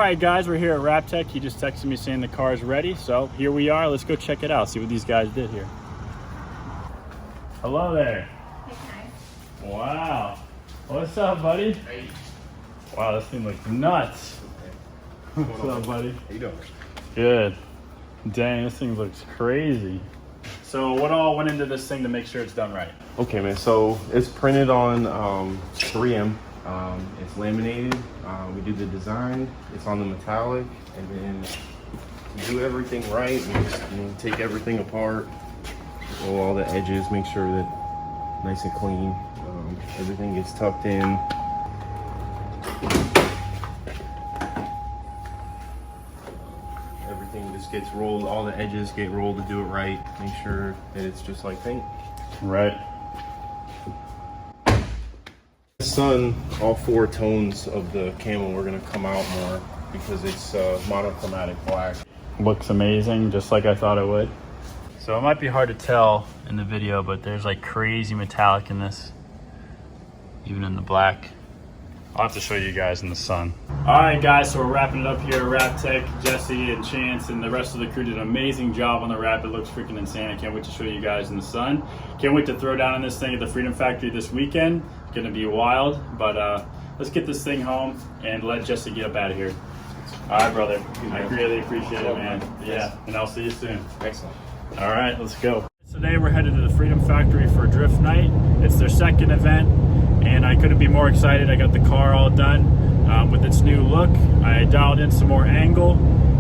right, guys, we're here at Wrap Tech. He just texted me saying the car is ready, so here we are. Let's go check it out, see what these guys did here. Hello there. Hey, guys. Wow. What's up, buddy? Hey. Wow, this thing looks nuts. What's up, buddy? How you doing? Good. Dang, this thing looks crazy. So what all went into this thing to make sure it's done right? Okay, man. So it's printed on 3M. It's laminated. We do the design. It's on the metallic, and then to do everything right, we just take everything apart, roll all the edges, make sure that nice and clean. Everything gets tucked in. Everything just gets rolled. All the edges get rolled to do it right. Make sure that it's just like paint. Right. Sun, all 4 tones of the camel are gonna come out more because it's monochromatic black. Looks amazing, just like I thought it would. So it might be hard to tell in the video, but there's like crazy metallic in this, even in the black. I'll have to show you guys in the sun. All right, guys, so we're wrapping it up here at Wrap Tech. Jesse and Chance and the rest of the crew did an amazing job on the wrap. It looks freaking insane. I can't wait to show you guys in the sun. Can't wait to throw down on this thing at the Freedom Factory this weekend. It's gonna be wild, but let's get this thing home and let Jesse get up out of here. All right, brother. I really appreciate it, man. Yeah, and I'll see you soon. Excellent. All right, let's go. Today we're headed to the Freedom Factory for a drift night. It's their second event, and I couldn't be more excited. I got the car all done with its new look. I dialed in some more angle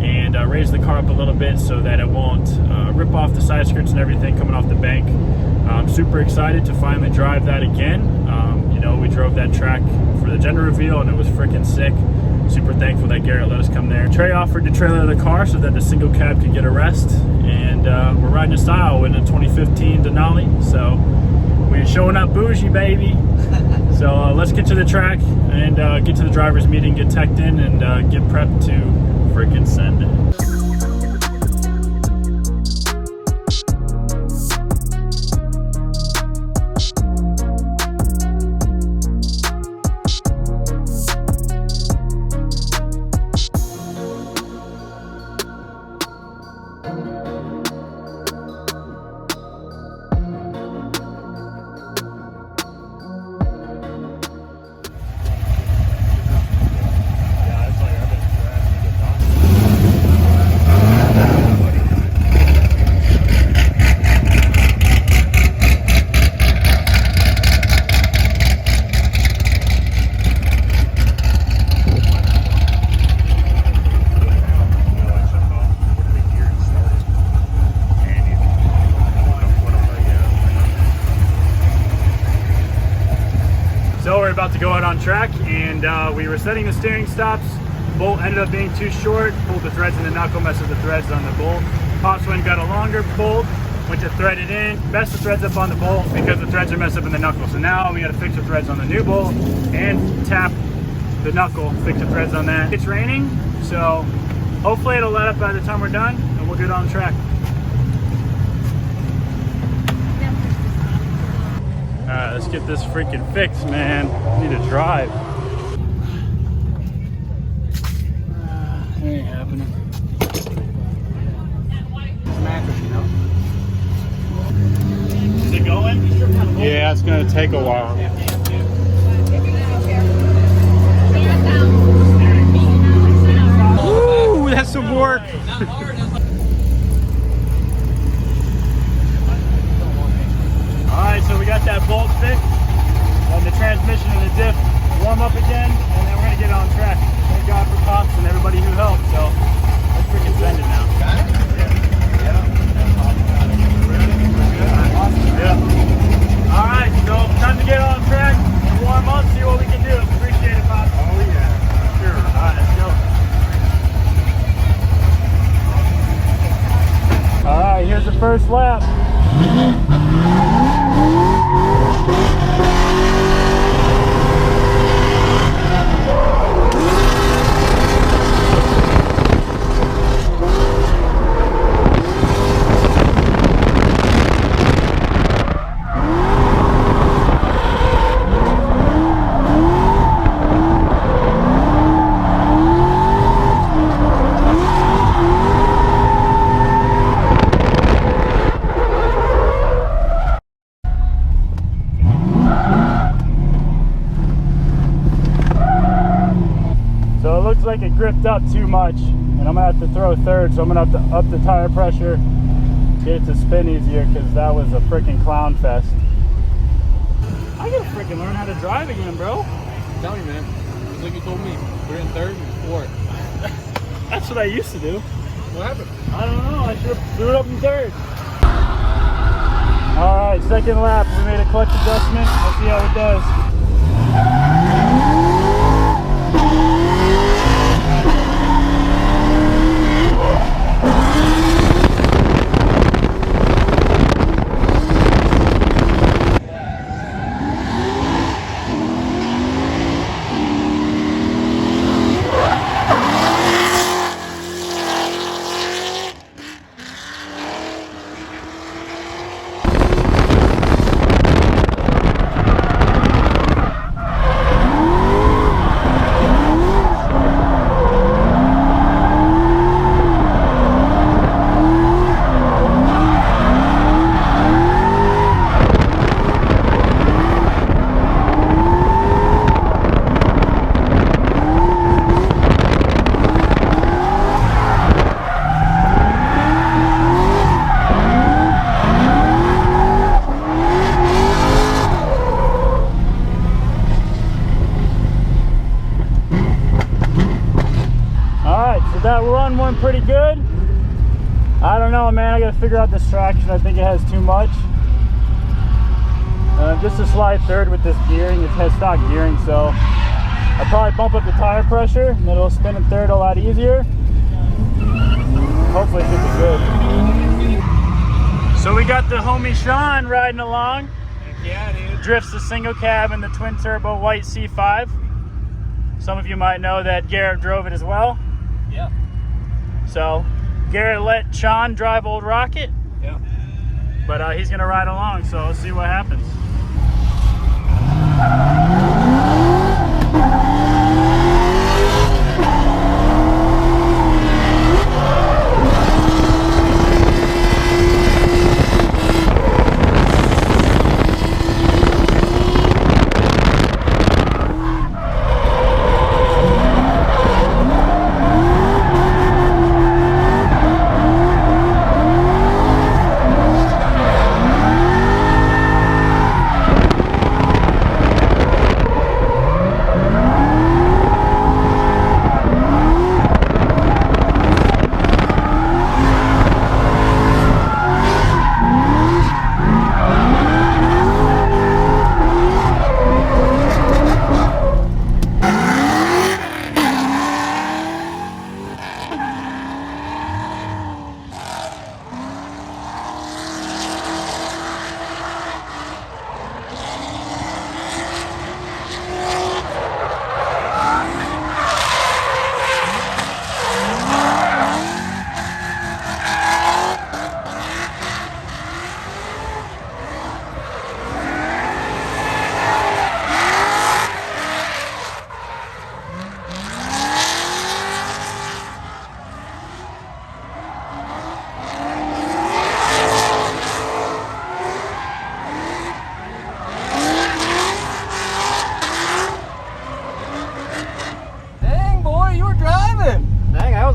and raised the car up a little bit so that it won't rip off the side skirts and everything coming off the bank. I'm super excited to finally drive that again. You know, we drove that track for the gender reveal and it was freaking sick. Super thankful that Garrett let us come there. Trey offered to trailer the car so that the single cab could get a rest, and we're riding in style in a 2015 Denali, so we're showing up bougie, baby. So let's get to the track and get to the driver's meeting, get teched in, and get prepped to freaking send it. About to go out on track, and we were setting the steering stops. Bolt ended up being too short, pulled the threads in the knuckle, messed with the threads on the bolt. Pops went and got a longer bolt, went to thread it in, messed the threads up on the bolt because the threads are messed up in the knuckle. So now we got to fix the threads on the new bolt and tap the knuckle, fix the threads on that. It's raining, so hopefully it'll let up by the time we're done and we'll get on track. Alright, let's get this freaking fixed, man. I need to drive. Ain't happening. Is it going? Yeah, it's gonna take a while. Woo, that's some work. Alright, so we got that bolt fixed, and the transmission and the diff warm up again, and then we're going to get on track. Thank God for Pops and everybody who helped, so let's freaking send it now. Yeah. Alright, so time to get on track and warm up, see what we can do. Appreciate it, Pops. Oh yeah, sure. Alright, let's go. Alright, here's the first lap. looks like it gripped up too much, and I'm gonna have to throw third, so I'm gonna have to up the tire pressure, get it to spin easier, because that was a freaking clown fest. I gotta freaking learn how to drive again, bro. I'm telling you, man. It's like you told me. We're in third and fourth. That's what I used to do. What happened? I don't know. I should have threw it up in third. All right, second lap. We made a clutch adjustment. Let's see how it does. That run went pretty good. I don't know, man. I gotta figure out this traction. I think it has too much. Just to slide third with this gearing, it's head stock gearing, so I'll probably bump up the tire pressure and it'll spin in third a lot easier. Hopefully it should be good. So we got the homie Sean riding along. Yeah, dude. Drifts the single cab and the twin turbo white C5. Some of you might know that Garrett drove it as well. Yeah. So Garrett let Sean drive Old Rocket. Yeah. But he's gonna ride along, so let's see what happens.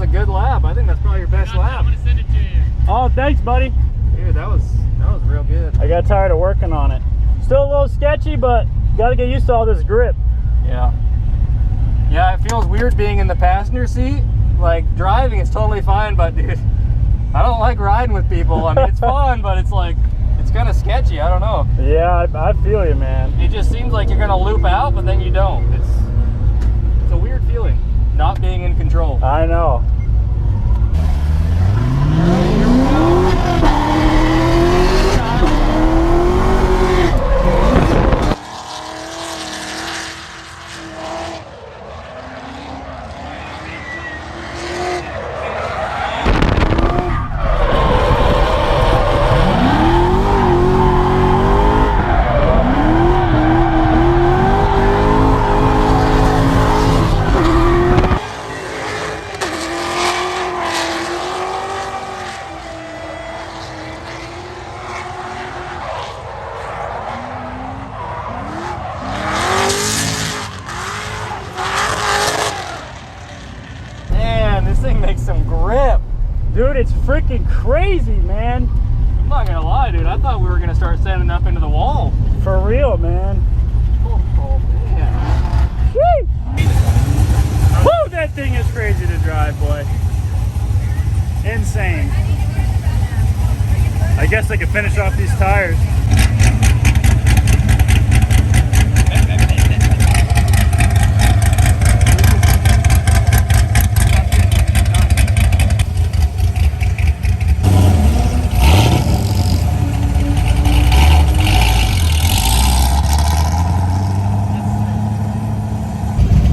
A good lap. I think that's probably your best lap. I'm gonna send it to you. Oh, thanks, buddy. Dude, that was real good. I got tired of working on it. Still a little sketchy, but gotta get used to all this grip. Yeah. Yeah, it feels weird being in the passenger seat. Like driving is totally fine, but dude, I don't like riding with people. I mean, it's fun, but it's like it's kind of sketchy. I don't know. Yeah, I feel you, man. It just seems like you're gonna loop out, but then you don't. It's a weird feeling, not being in control. I know. make some grip. Dude, it's freaking crazy, man. I'm not gonna lie, dude. I thought we were gonna start sending up into the wall. For real, man. Oh, man. Woo! Woo! That thing is crazy to drive, boy. Insane. I guess I could finish off these tires.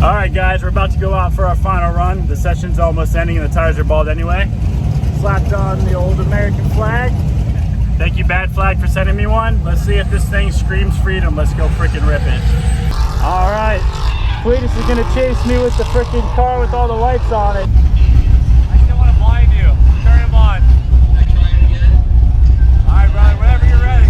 All right, guys, we're about to go out for our final run. The session's almost ending and the tires are bald anyway. Slapped on the old American flag. Thank you, Bad Flag, for sending me one. Let's see if this thing screams freedom. Let's go freaking rip it. All right, Cleetus is gonna chase me with the freaking car with all the lights on it. I still want to blind you. Turn him on. All right, brother, whenever you're ready.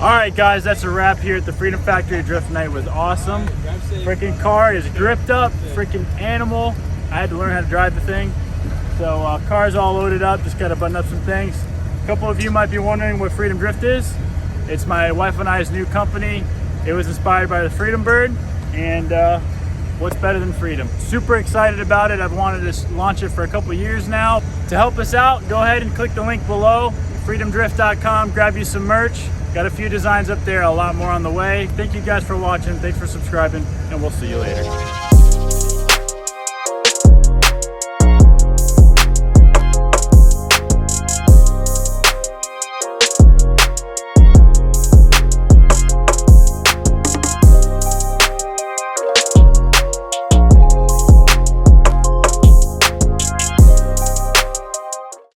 All right, guys, that's a wrap here at the Freedom Factory. Drift night was awesome. Freaking car is gripped up, freaking animal. I had to learn how to drive the thing. So car's all loaded up, just gotta button up some things. A couple of you might be wondering what Freedom Drift is. It's my wife and I's new company. It was inspired by the Freedom Bird, and what's better than freedom? Super excited about it. I've wanted to launch it for a couple of years now. To help us out, go ahead and click the link below, freedomdrift.com, grab you some merch. Got a few designs up there, a lot more on the way. Thank you guys for watching. Thanks for subscribing, and we'll see you later.